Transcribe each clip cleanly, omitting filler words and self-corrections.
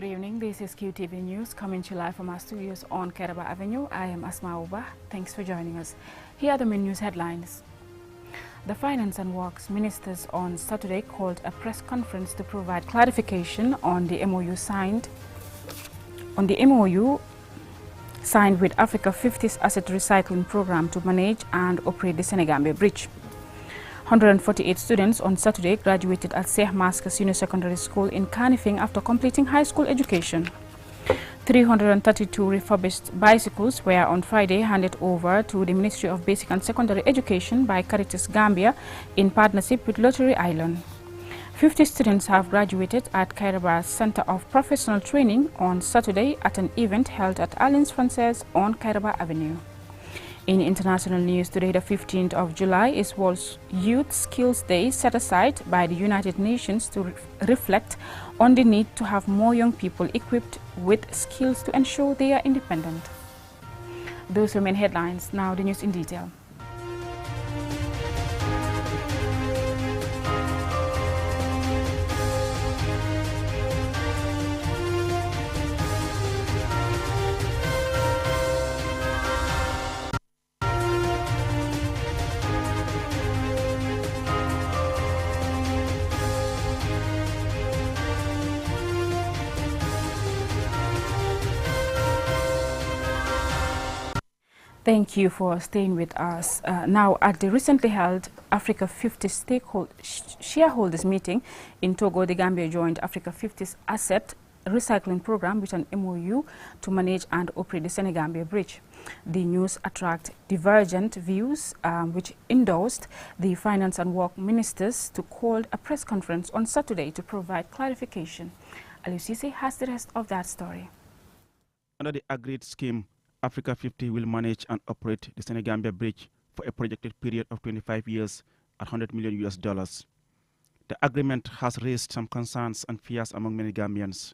Good evening. This is QTV News coming to you live from our studios on Kairaba Avenue. I am Asma Uba. Thanks for joining us. Here are the main news headlines. The Finance and Works Ministers on Saturday called a press conference to provide clarification on the MOU signed with Africa 50's asset recycling program to manage and operate the Senegambia Bridge. 148 students on Saturday graduated at Sheikh Maskas Senior Secondary School in Kanifing after completing high school education. 332 refurbished bicycles were on Friday handed over to the Ministry of Basic and Secondary Education by Caritas Gambia in partnership with Lottery Island. 50 students have graduated at Kairaba Center of Professional Training on Saturday at an event held at Alliance Francaise on Kairaba Avenue. In international news today, the 15th of July is World Youth Skills Day, set aside by the United Nations to reflect on the need to have more young people equipped with skills to ensure they are independent. Those remain headlines. Now the news in detail. Thank you for staying with us. Now, at the recently held Africa 50 shareholders meeting in Togo, the Gambia joined Africa 50's asset recycling program with an MOU to manage and operate the Senegambia Bridge. The news attracted divergent views, which endorsed the Finance and Work Ministers to call a press conference on Saturday to provide clarification. Aliou Cissé has the rest of that story. Under the agreed scheme, Africa 50 will manage and operate the Senegambia Bridge for a projected period of 25 years at $100 million. The agreement has raised some concerns and fears among many Gambians.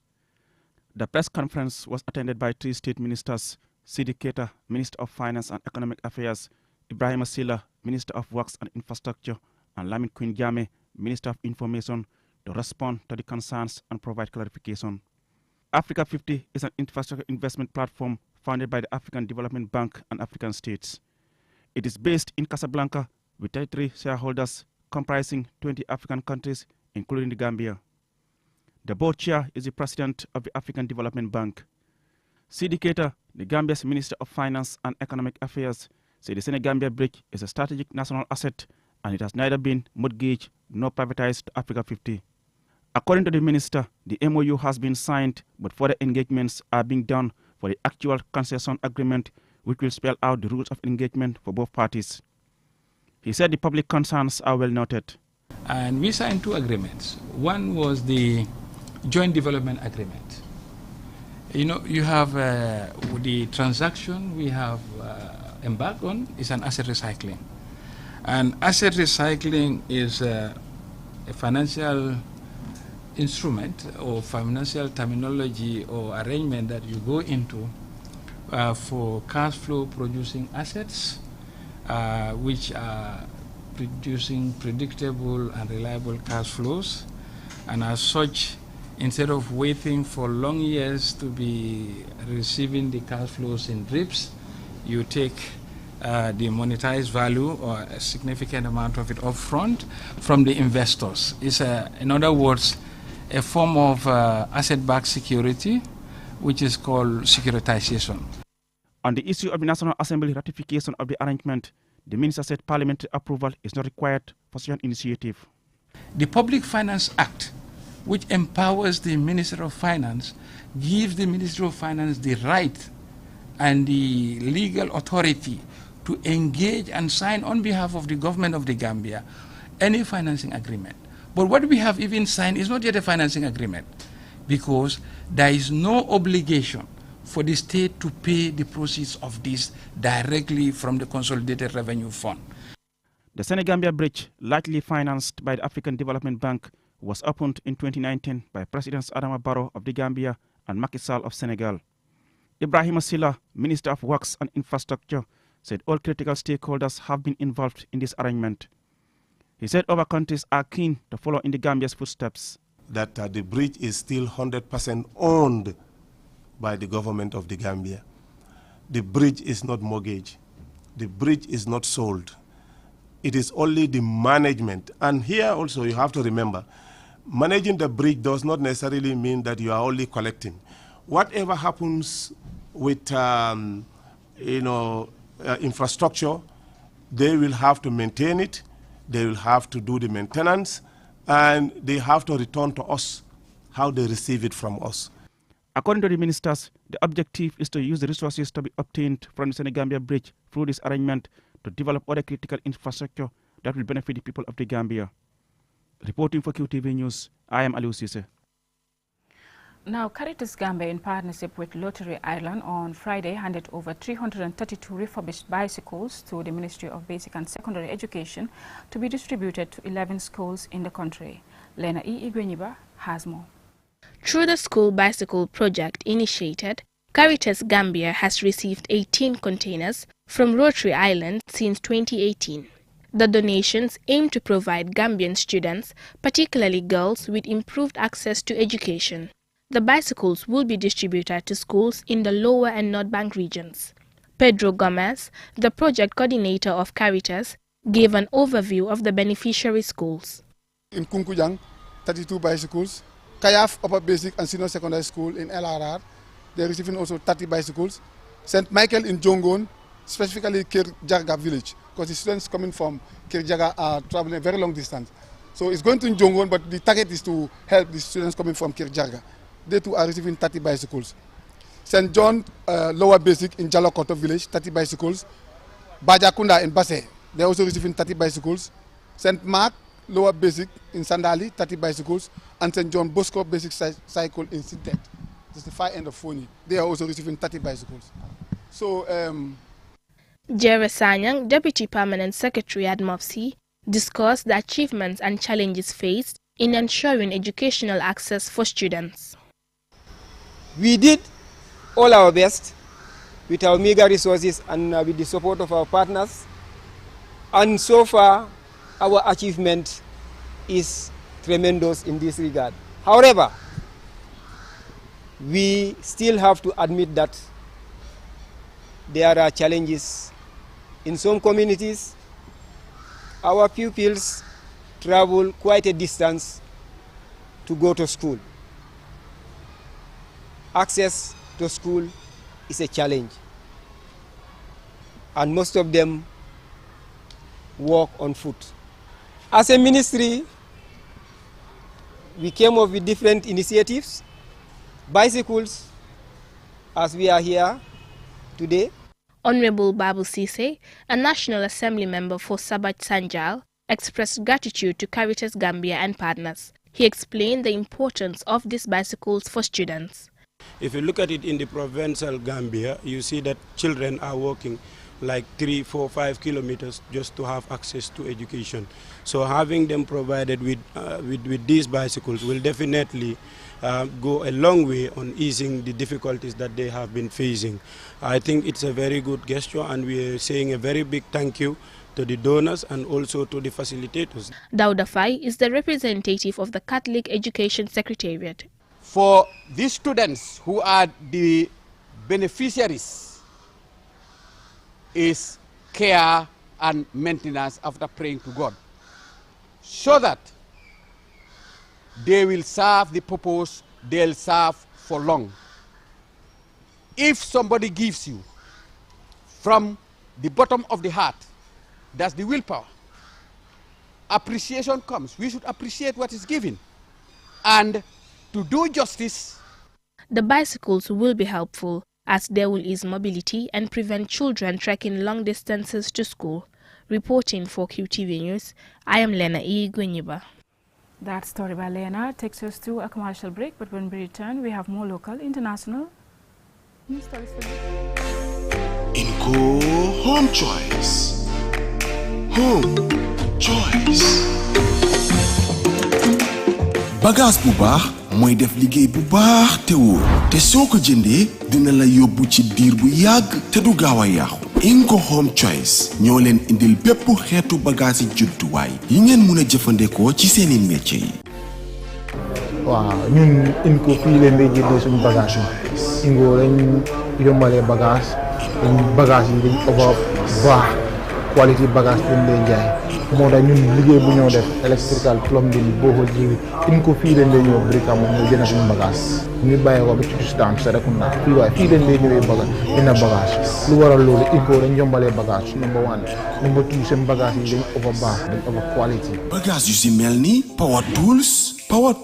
The press conference was attended by three state ministers: Sidi Keita, Minister of Finance and Economic Affairs; Ibrahima Silla, Minister of Works and Infrastructure; and Lamin Queen Jame, Minister of Information, to respond to the concerns and provide clarification. Africa 50 is an infrastructure investment platform founded by the African Development Bank and African states. It is based in Casablanca with 33 shareholders comprising 20 African countries, including the Gambia. The board chair is the president of the African Development Bank. Sidi Keita, the Gambia's Minister of Finance and Economic Affairs, said the Senegambia Bridge is a strategic national asset and it has neither been mortgaged nor privatized to Africa 50. According to the minister, the MOU has been signed, but further engagements are being done for the actual concession agreement, which will spell out the rules of engagement for both parties. He said the public concerns are well noted. And we signed two agreements. One was the joint development agreement. You know, you have the transaction we have embarked on is an asset recycling. And asset recycling is a financial instrument or financial terminology or arrangement that you go into for cash flow producing assets which are producing predictable and reliable cash flows, and as such, instead of waiting for long years to be receiving the cash flows in drips, you take the monetized value or a significant amount of it upfront from the investors. It's in other words, a form of asset-backed security, which is called securitization. On the issue of the National Assembly ratification of the arrangement, the minister said parliamentary approval is not required for such an initiative. The Public Finance Act, which empowers the Minister of Finance, gives the Minister of Finance the right and the legal authority to engage and sign on behalf of the government of the Gambia any financing agreement. But what we have even signed is not yet a financing agreement, because there is no obligation for the state to pay the proceeds of this directly from the Consolidated Revenue Fund. The Senegambia Bridge, largely financed by the African Development Bank, was opened in 2019 by Presidents Adama Barrow of the Gambia and Macky Sall of Senegal. Ibrahima Silla, Minister of Works and Infrastructure, said all critical stakeholders have been involved in this arrangement. He said other countries are keen to follow in the Gambia's footsteps. that the bridge is still 100% owned by the government of the Gambia. The bridge is not mortgaged. The bridge is not sold. It is only the management. And here also you have to remember, managing the bridge does not necessarily mean that you are only collecting. Whatever happens with infrastructure, they will have to maintain it, they will have to do the maintenance, and they have to return to us how they receive it from us. According to the ministers, the objective is to use the resources to be obtained from the Senegambia Bridge through this arrangement to develop other critical infrastructure that will benefit the people of the Gambia. Reporting for QTV News, I am Aliou Cissé. Now, Caritas Gambia, in partnership with Lottery Ireland, on Friday handed over 332 refurbished bicycles to the Ministry of Basic and Secondary Education to be distributed to 11 schools in the country. Lena E. Igwenyiba has more. Through the school bicycle project initiated, Caritas Gambia has received 18 containers from Rotary Island since 2018. The donations aim to provide Gambian students, particularly girls, with improved access to education. The bicycles will be distributed to schools in the Lower and North Bank regions. Pedro Gomez, the project coordinator of Caritas, gave an overview of the beneficiary schools. In Kunkujang, 32 bicycles. Kayaf Upper Basic and Senior Secondary School in LRR, they're receiving also 30 bicycles. St. Michael in Jongon, specifically Kirjaga village, because the students coming from Kirjaga are traveling a very long distance. So it's going to Jongon, but the target is to help the students coming from Kirjaga. They too are receiving 30 bicycles. St. John Lower Basic in Jalokoto village, 30 bicycles. Bajakunda in Basse, they're also receiving 30 bicycles. St. Mark Lower Basic in Sandali, 30 bicycles. And St. John Bosco Basic Cycle in Sintet. This is the far end of Foni. They are also receiving 30 bicycles. So, Jere Sanyang, Deputy Permanent Secretary at MOPSI, discussed the achievements and challenges faced in ensuring educational access for students. We did all our best with our meager resources and with the support of our partners. And so far, our achievement is tremendous in this regard. However, we still have to admit that there are challenges. In some communities, our pupils travel quite a distance to go to school. Access to school is a challenge, and most of them walk on foot. As a ministry, we came up with different initiatives, bicycles, as we are here today. Honorable Babu Sise, a National Assembly member for Sabat Sanjal, expressed gratitude to Caritas Gambia and partners. He explained the importance of these bicycles for students. If you look at it in the provincial Gambia, you see that children are walking like 3, 4, 5 kilometers just to have access to education. So having them provided with these bicycles will definitely go a long way on easing the difficulties that they have been facing. I think it's a very good gesture, and we are saying a very big thank you to the donors and also to the facilitators. Dauda Fai is the representative of the Catholic Education Secretariat. For these students who are the beneficiaries, is care and maintenance after praying to God, so that they will serve the purpose, they'll serve for long. If somebody gives you from the bottom of the heart, that's the willpower, appreciation comes. We should appreciate what is given. And to do justice, the bicycles will be helpful, as they will ease mobility and prevent children trekking long distances to school. Reporting for QTV News, I am Lena E. Gwenyiba. That story by Lena takes us to a commercial break, but when we return, we have more local, international news stories for you. Inco Home Choice. Home Choice. Bagaas bu baax mooy def liggéey bu baax te wóor te soo ko jëndee dina la yóbbu ci diir bu yàgg te du gaaw a yàqu. Inco Home Choice ñoo leen indil bépp xeetu bagaas yi jumtuwaay yi ngeen mun a jëfandikoo ci seeni métier yi. waaw ñun Inco fii leen day jëndee suñu bagage yi Inco dañ yombalee bagage yi dañ over baax quality bagage lañ lay jaay moo tax ñun liggéey bu ñoo def electrical plumbing boo jiwi Inco fii leen day ñëw Brikama ñoo jënd suñu bagage ñu bàyyi ko ba ci Toustan Serekunda fii waaye fii leen day ñëwee bagage dina bagage lu waral loolu Inco dañ yombalee bagage number 1 number 2 seen bagage yi dañ over baax dañ over quality bagage yu si mel ni power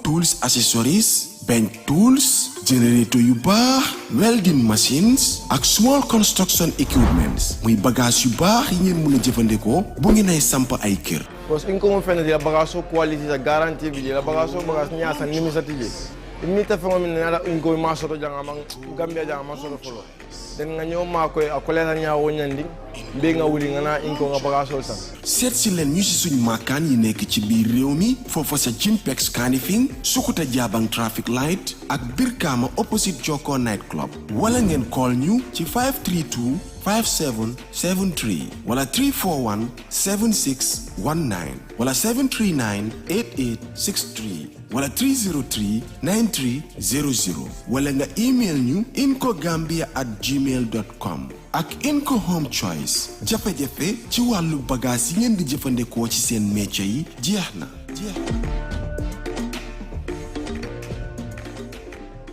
tools accessories bench tools generator yu baax welding machines ak small construction equipments muy bagage yu baax yi ngeen mën a jëfandikoo bu ngeen ay samp ay kër parce que Inco mo fene dila bagage quality sa garantie bi dila bagage ñaasa nimisati je imita fengo min nada Inco ma soto janga man Gambia janga ma soto folo den nga ñëw maa koy akolera ñaa woñandi mbe nga wuli nga naa Inco nga bagage san seet si leen ñu si suñ maakaan yi nekk ci biir réew mi foofa sa Jinpex Kanifing Sukuta Jabang traffic light ak Brikama opposite Joko night club wala ngeen call ñu ci 532 5773 wala 341 7619 wala 739 8863 wala 303 9300 wala nga email ñu incogambia@gmail.com ak Inco Home Choice jafe-jafe ci wàllu bagage yi ngeen di jëfandikoo ci seen métier yi jeex na.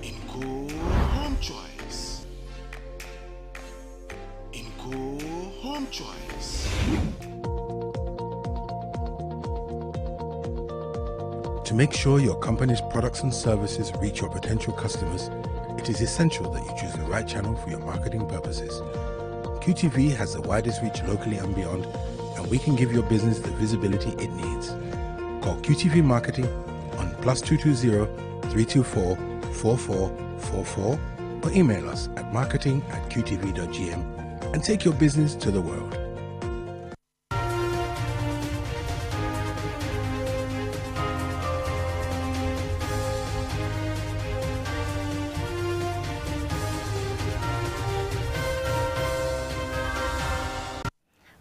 Inco Home Choice. Inco Home Choice. To make sure your company's products and services reach your potential customers, it is essential that you choose the right channel for your marketing purposes. QTV has the widest reach locally and beyond, and we can give your business the visibility it needs. Call QTV Marketing on +220 324 4444 or email us at marketing@qtv.gm and take your business to the world.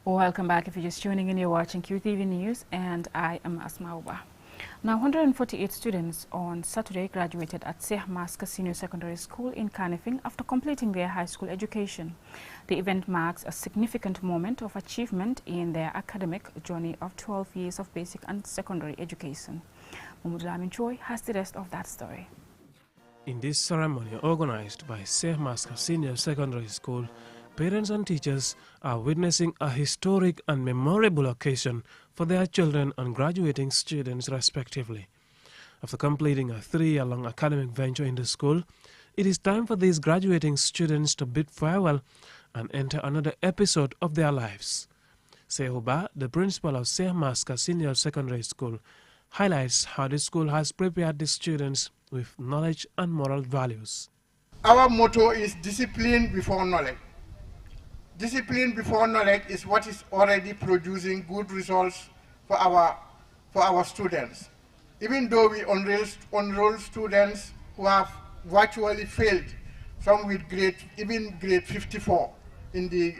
Welcome back. If you're just tuning in, you're watching QTV News, and I am Asma Uba. Now, 148 students on Saturday graduated at Sheikh Maska Senior Secondary School in Kanifing after completing their high school education. The event marks a significant moment of achievement in their academic journey of 12 years of basic and secondary education. Mahmoud Lamin Choi has the rest of that story. In this ceremony organized by Sheikh Maska Senior Secondary School, parents and teachers are witnessing a historic and memorable occasion for their children and graduating students respectively. After completing a 3-year-long academic venture in the school, it is time for these graduating students to bid farewell and enter another episode of their lives. Sehuba, the principal of Sheikh Maska Senior Secondary School, highlights how the school has prepared the students with knowledge and moral values. Our motto is discipline before knowledge. Discipline before knowledge is what is already producing good results for our students. Even though we enroll students who have virtually failed, some with grade 54 in the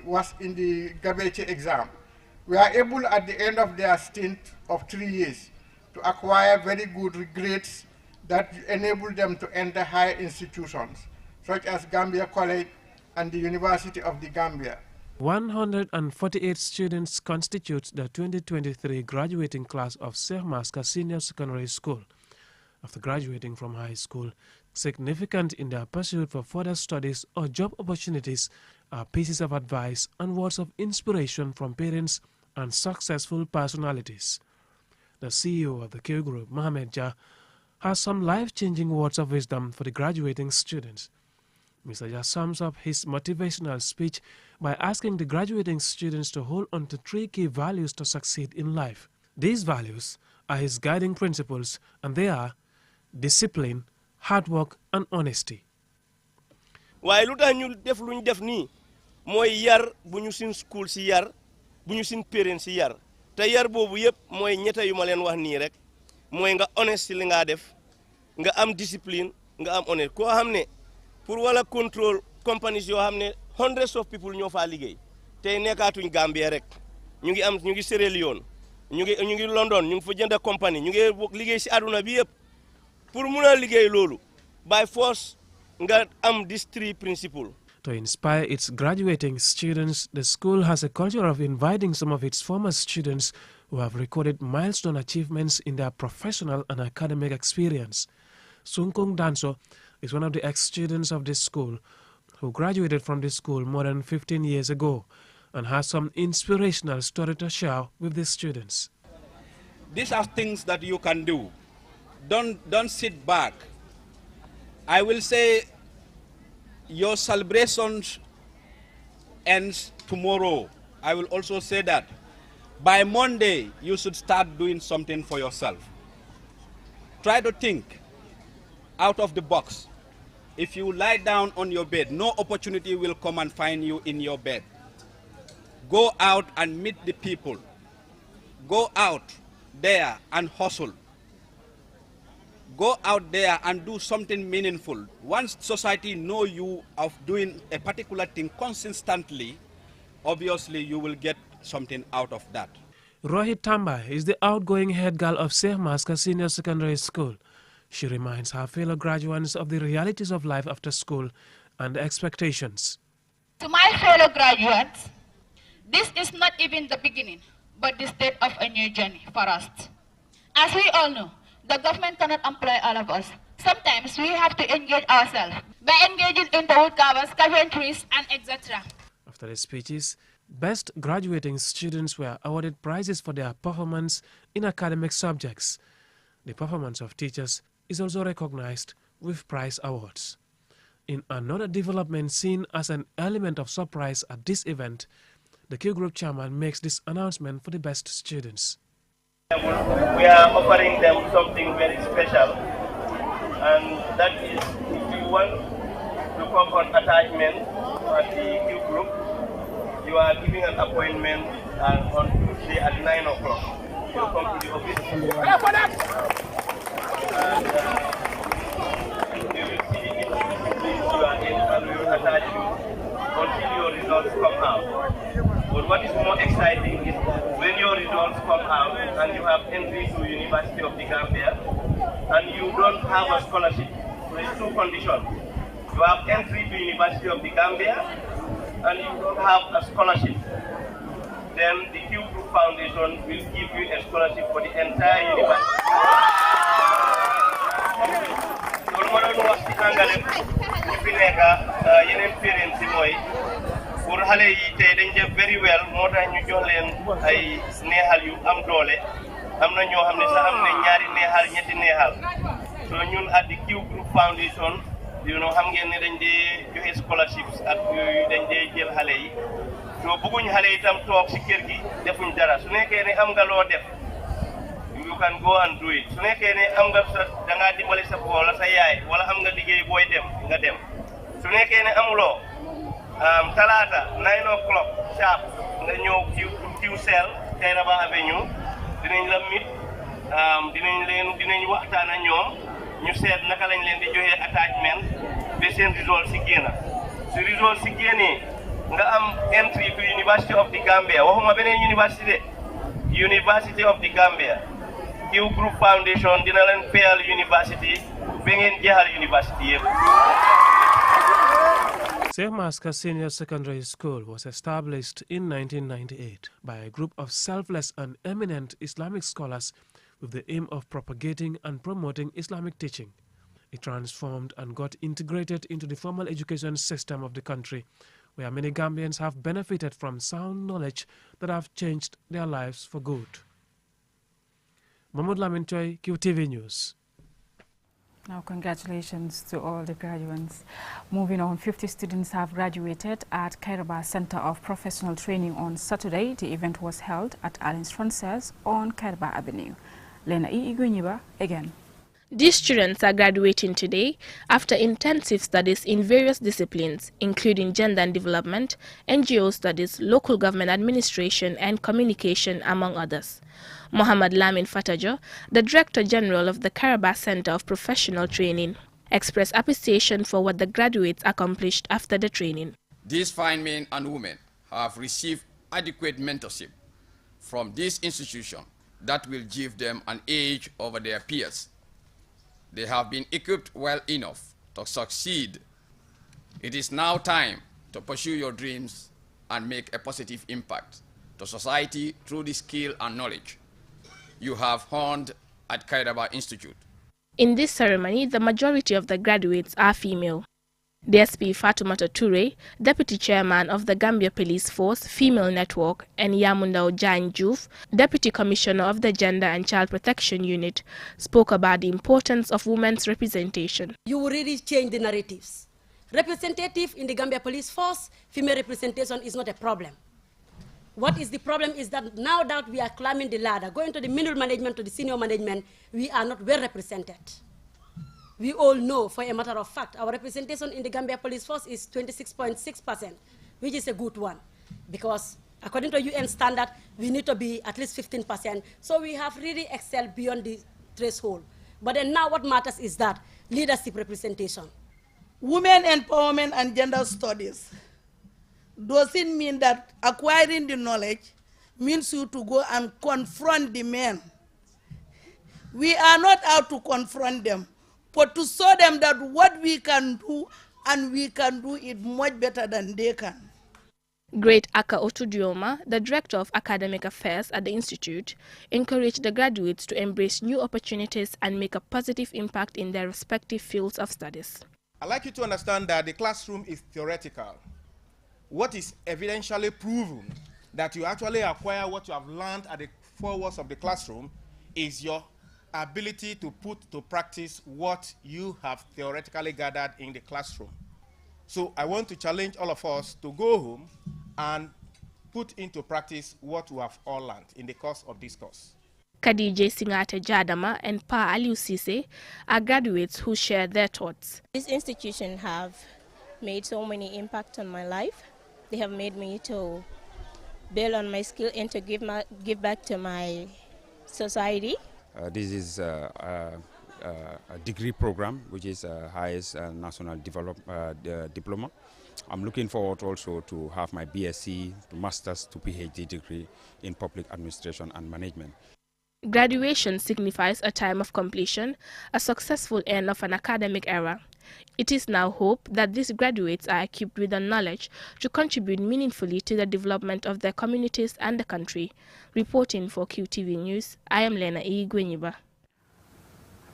Gabeche exam, we are able at the end of their stint of 3 years to acquire very good grades that enable them to enter higher institutions, such as Gambia College and the University of the Gambia. 148 students constitute the 2023 graduating class of Sheikh Maska Senior Secondary School. After graduating from high school, significant in their pursuit for further studies or job opportunities are pieces of advice and words of inspiration from parents and successful personalities. The CEO of the Q Group, Mohamed Jah, has some life-changing words of wisdom for the graduating students. Mr. Jah sums up his motivational speech by asking the graduating students to hold on to 3 key values to succeed in life. These values are his guiding principles, and they are discipline, hard work, and honesty. waaye lu tax ñu def luñ def nii mooy yar bu ñu sin school si yar bu ñu sin parents si yar te yar boobu yëpp mooy ñetta yu ma leen wax nii rek mooy nga honest si li nga def nga am discipline nga am honnête koo xam ne pour wala control companies yoo xam ne hundreds of people ñoo faa liggéey tey nekkaatuñ Gambia rek ñu ngi Sierra Leone ñu ngi London ñu ngi fa jënd compagnie ñu ngi liggéey si àdduna bi yëpp pour muna liggéey loolu by force nga am these three principles. To inspire its graduating students, the school has a culture of inviting some of its former students who have recorded milestone achievements in their professional and academic experience. Sunkung Danso is one of the ex-students of this school who graduated from this school more than 15 years ago and has some inspirational story to share with the students. These are things that you can do. Don't sit back. I will say your celebrations ends tomorrow. I will also say that by Monday you should start doing something for yourself. Try to think out of the box. If you lie down on your bed, no opportunity will come and find you in your bed. Go out and meet the people. Go out there and hustle. Go out there and do something meaningful. Once society know you of doing a particular thing consistently, obviously you will get something out of that. Rohit Tamba is the outgoing head girl of Sheikh Maska Senior Secondary School. She reminds her fellow graduates of the realities of life after school and expectations. To my fellow graduates, this is not even the beginning, but the start of a new journey for us. As we all know, the government cannot employ all of us. Sometimes we have to engage ourselves by engaging into woodcarvers, carpentries, and etc. After the speeches, best graduating students were awarded prizes for their performance in academic subjects. The performance of teachers is also recognized with prize awards. In another development seen as an element of surprise at this event, the Q Group chairman makes this announcement for the best students. We are offering them something very special, and that is if you want to come on attachment at the Q Group, you are giving an appointment on Tuesday at 9 o'clock. You come to the office. And, you will see the institution you are in and we will attach you until your results come out. But what is more exciting is when your results come out and you have entry to University of the Gambia and you don't have a scholarship. There is two conditions. You have entry to University of the Gambia and you don't have a scholarship. Then the Q Group Foundation will give you a scholarship for the entire university. pour xale yi tey dañ def very well moo tax ñu jox leen ay neexal yu am doole am na ñoo xam ne sax am na ñaari neexal ñetti neexal so ñun at the Q Group Foundation xam ngeen ne dañ dee joxe scholarships ak yooyu dañ dee jël xale yi so bëgguñ xale yi itam toog si kër gi defuñ dara su nekkee ne am nga loo def you can go and do it su nekkee ne am nga sa da ngaa dimbali sa bopp wala sa yaay wala am nga liggéey booy dem nga dem su nekkee ne amuloo talata 9 o'clock sharp nga ñëw Qcell Kairaba Avenue dinañ la mit dinañ waxtaan ak ñoom ñu seet naka lañ leen di joxe attachment ba seen result si génna si result si génnee nga am entry to University of the Gambia waxuma beneen université University of the Gambia Q Group Foundation dina leen payal university ba ngeen jeexal university yëpp. Sheikh Maska Senior Secondary School was established in 1998 by a group of selfless and eminent Islamic scholars with the aim of propagating and promoting Islamic teaching. It transformed and got integrated into the formal education system of the country, where many Gambians have benefited from sound knowledge that have changed their lives for good. Mahmoud Lamin Choi, QTV News. Now, congratulations to all the graduates. Moving on, 50 students have graduated at Kairaba Center of Professional Training on Saturday. The event was held at Alliance Francaise on Kairaba Avenue. Lena Iguiniba again. These students are graduating today after intensive studies in various disciplines, including gender and development, NGO studies, local government administration, and communication, among others. Mohamed Lamin Fatajo, the Director General of the Kairaba Center of Professional Training, expressed appreciation for what the graduates accomplished after the training. These fine men and women have received adequate mentorship from this institution that will give them an edge over their peers. they have been equipped well enough to succeed. It is now time to pursue your dreams and make a positive impact to society through the skill and knowledge you have honed at Kairaba Institute. In this ceremony, the majority of the graduates are female. DSP Fatoumata Toure, Deputy Chairman of the Gambia Police Force Female Network, and Yamundao Jan Juf, Deputy Commissioner of the Gender and Child Protection Unit, spoke about the importance of women's representation. You will really change the narratives. Representative in the Gambia Police Force, female representation is not a problem. What is the problem is that now that we are climbing the ladder, going to the middle management, to the senior management, we are not well represented. We all know, for a matter of fact, our representation in the Gambia Police Force is 26.6%, which is a good one. Because according to UN standard, we need to be at least 15%. So we have really excelled beyond the threshold. But then now what matters is that leadership representation. Women empowerment and gender studies doesn't mean that acquiring the knowledge means you to go and confront the men. We are not out to confront them, but to show them that what we can do, and we can do it much better than they can. Great Aka Otudioma, the Director of Academic Affairs at the Institute, encouraged the graduates to embrace new opportunities and make a positive impact in their respective fields of studies. I'd like you to understand that the classroom is theoretical. What is evidentially proven that you actually acquire what you have learned at the four walls of the classroom is your ability to put to practice what you have theoretically gathered in the classroom. So I want to challenge all of us to go home and put into practice what we have all learned in the course of this course. Khadija Singate Jadama and Pa Aliu Sise are graduates who share their thoughts. This institution have made so many impact on my life. They have made me to build on my skill and to give back to my society. This is a degree program, which is highest national diploma. I'm looking forward also to have my BSc, to master's, to PhD degree in public administration and management. Graduation signifies a time of completion, a successful end of an academic era. It is now hoped that these graduates are equipped with the knowledge to contribute meaningfully to the development of their communities and the country. Reporting for QTV News, I am Lena E. Gwenyiba.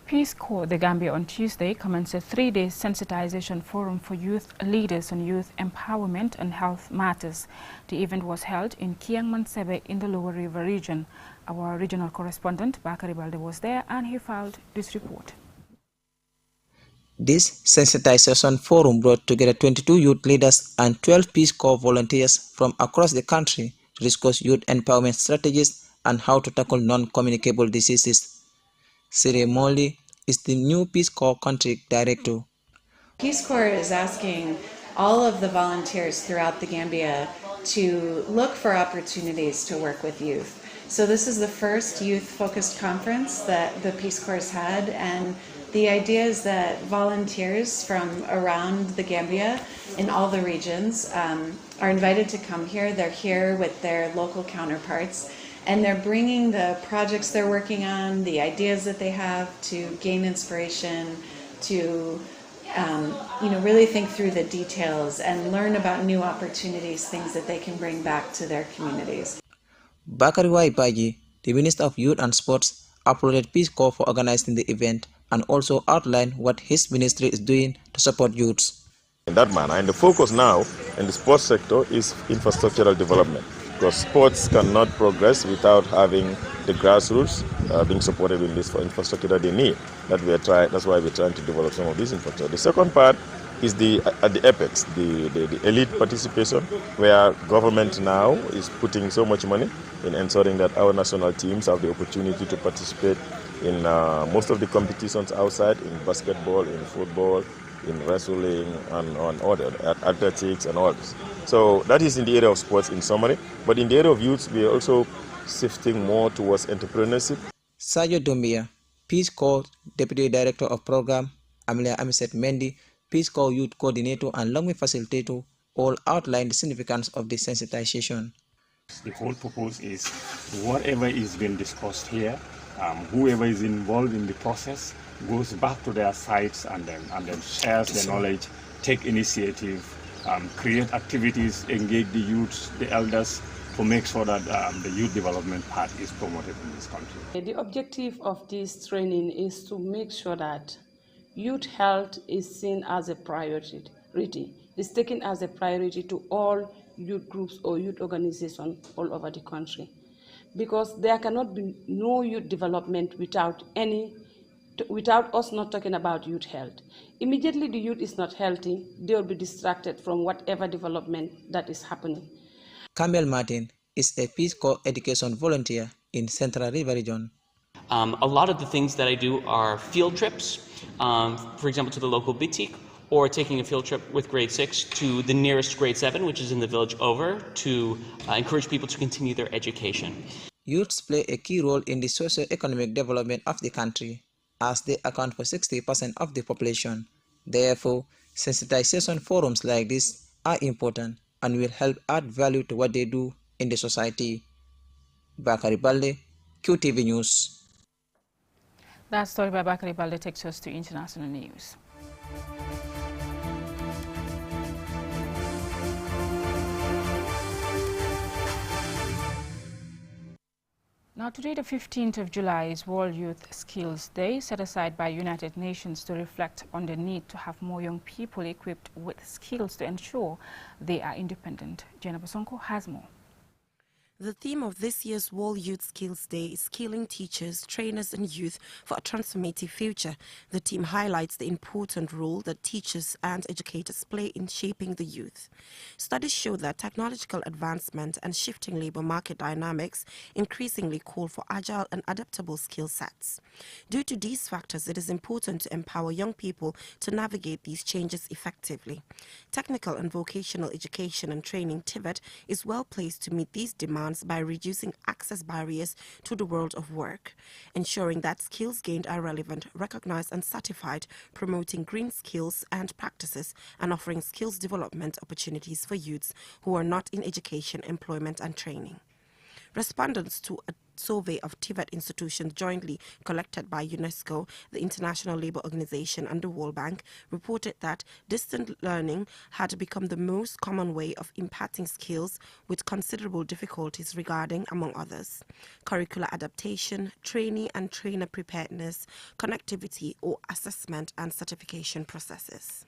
Peace Corps The Gambia on Tuesday commenced a 3-day sensitization forum for youth leaders on youth empowerment and health matters. The event was held in Kiang Mansebe in the Lower River region. Our regional correspondent Bakari Balde was there and he filed this report. This sensitization forum brought together 22 youth leaders and 12 Peace Corps volunteers from across the country to discuss youth empowerment strategies and how to tackle non-communicable diseases. Sire Molly is the new Peace Corps country director. Peace Corps is asking all of the volunteers throughout the Gambia to look for opportunities to work with youth. So this is the first youth-focused conference that the Peace Corps has had, and the idea is that volunteers from around the Gambia in all the regions are invited to come here. They're here with their local counterparts, and they're bringing the projects they're working on, the ideas that they have to gain inspiration, to really think through the details and learn about new opportunities, things that they can bring back to their communities. Bakari Waipaji, the Minister of Youth and Sports, applauded Peace Corps for organizing the event and also outlined what his ministry is doing to support youths. In that manner, and the focus now in the sports sector is infrastructural development, because sports cannot progress without having the grassroots being supported with this infrastructure that they need. That's why we're trying to develop some of this infrastructure. The second part is at the apex, the elite participation, where government now is putting so much money in ensuring that our national teams have the opportunity to participate in most of the competitions outside, in basketball, in football, in wrestling, and on other athletics and all this. So that is in the area of sports in summary. But in the area of youth, we are also shifting more towards entrepreneurship. Sajo Dombia, Peace Corps Deputy Director of Program, Amelia Amiset Mendy, Peace Corps Youth Coordinator and Longme Facilitator, all outlined the significance of the sensitization. The whole purpose is whatever is being discussed here, whoever is involved in the process goes back to their sites and then shares the knowledge, take initiative, create activities, engage the youths, the elders, to make sure that the youth development part is promoted in this country. The objective of this training is to make sure that youth health is seen as a priority. It's taken as a priority to all youth groups or youth organizations all over the country. Because there cannot be no youth development without us not talking about youth health. Immediately the youth is not healthy, they will be distracted from whatever development that is happening. Camille Martin is a Peace Corps education volunteer in Central River Region. A lot of the things that I do are field trips, for example, to the local boutique, or taking a field trip with grade 6 to the nearest grade 7, which is in the village over, to encourage people to continue their education. Youths play a key role in the socio-economic development of the country, as they account for 60% of the population. Therefore, sensitization forums like this are important and will help add value to what they do in the society. Bakari Balde, QTV News. That story by Bakari Balde takes us to international news. Now today, the 15th of July, is World Youth Skills Day, set aside by United Nations to reflect on the need to have more young people equipped with skills to ensure they are independent. Jenna Basonko has more. The theme of this year's World Youth Skills Day is skilling teachers, trainers and youth for a transformative future. The theme highlights the important role that teachers and educators play in shaping the youth. Studies show that technological advancement and shifting labor market dynamics increasingly call for agile and adaptable skill sets. Due to these factors, it is important to empower young people to navigate these changes effectively. Technical and vocational education and training, TVET, is well placed to meet these demands by reducing access barriers to the world of work, ensuring that skills gained are relevant, recognized and certified, promoting green skills and practices, and offering skills development opportunities for youths who are not in education, employment and training. Respondents to a survey of TVET institutions jointly collected by UNESCO, the International Labour Organization and the World Bank reported that distant learning had become the most common way of imparting skills, with considerable difficulties regarding, among others, curricular adaptation, trainee and trainer preparedness, connectivity or assessment and certification processes.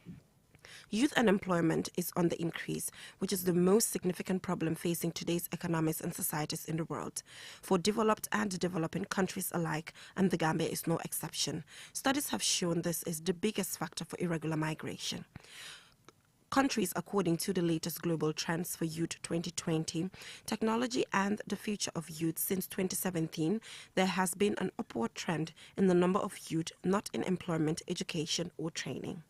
Youth unemployment is on the increase, which is the most significant problem facing today's economies and societies in the world, for developed and developing countries alike, and the Gambia is no exception. Studies have shown this is the biggest factor for irregular migration. Countries, according to the latest Global Trends for Youth 2020, Technology and the Future of Youth since 2017, there has been an upward trend in the number of youth not in employment, education or training.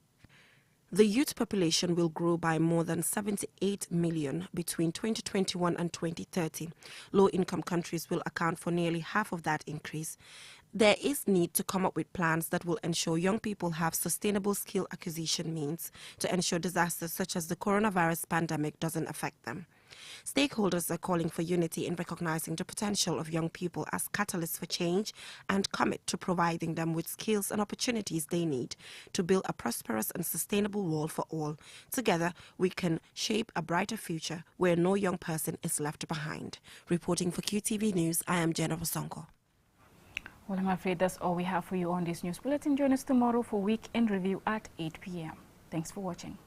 The youth population will grow by more than 78 million between 2021 and 2030. Low-income countries will account for nearly half of that increase. There is need to come up with plans that will ensure young people have sustainable skill acquisition means to ensure disasters such as the coronavirus pandemic doesn't affect them. Stakeholders are calling for unity in recognizing the potential of young people as catalysts for change and commit to providing them with skills and opportunities they need to build a prosperous and sustainable world for all. Together, we can shape a brighter future where no young person is left behind. Reporting for QTV News, I am Jenna Basonko. Well, I'm afraid that's all we have for you on this news bulletin. Join us tomorrow for Weekend Review at 8 p.m. Thanks for watching.